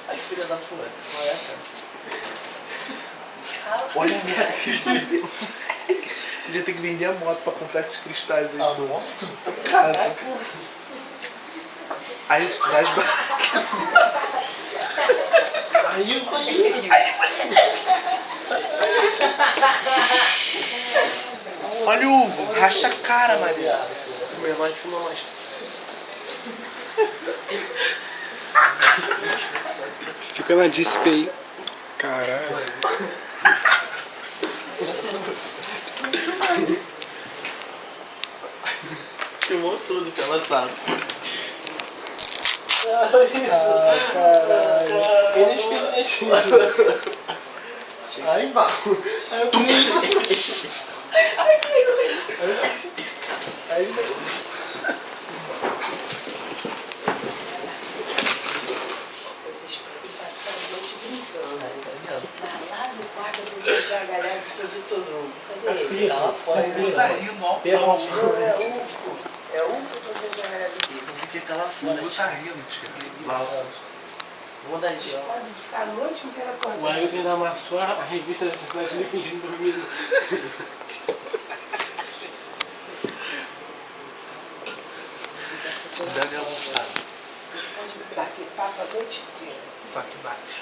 Ai, filha da puta, qual é essa? Olha a minha. Devia ter que vender a moto pra comprar esses cristais aí. A moto? Casa. Aí das barracas. Aí. Olha o Hugo, racha a cara, Maria. Filma mais, filma mais. Fica na dispe aí. Caralho. Filmou tudo que é lançado. Aí vai. Lá no quarto eu vou jogar a galera do seu Vitor Hugo. Cadê ele? Tá lá fora, ele tá rindo, ó. É o Hugo. É o Hugo que eu vou jogar a galera dele. Porque tá lá fora. O Hugo tá rindo, tio. Lá. Vou dar de pode ficar a noite inteira acordado. O Ailton ainda amassou a revista dessa classe e fingindo dormir. Deve almoçar. Pode bater papo a noite inteira. Só que bate.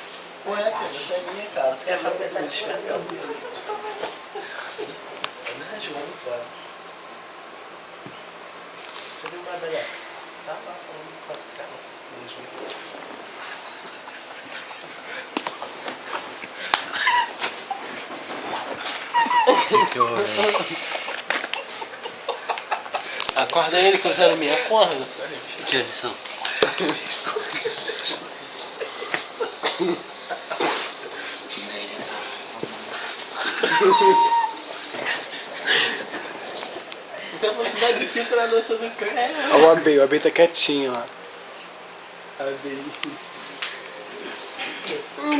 Ué, cara, essa é minha, cara. Tu quer fazer muito esperto? Mas a gente vai fora. Cadê o Madalena? Tá lá falando com a cela. Que horror. Acorda ele, que você não me acorda. Que lição? Velocidade de 5 na dança do creme. Olha o AB tá quietinho lá.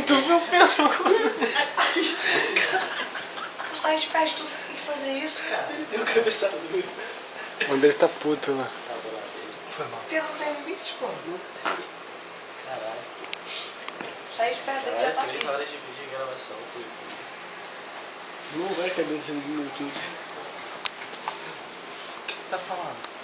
Tu viu o pelo? Sai de perto, tu tem que fazer isso, cara. Deu cabeçada do meu. O André tá puto lá. Foi mal. Pedro não tem limite, pô. Caralho. Sai de perto dele já tá 3 aqui. horas de vídeo de gravação pro YouTube. Não vai cabeça no YouTube. O que tá falando?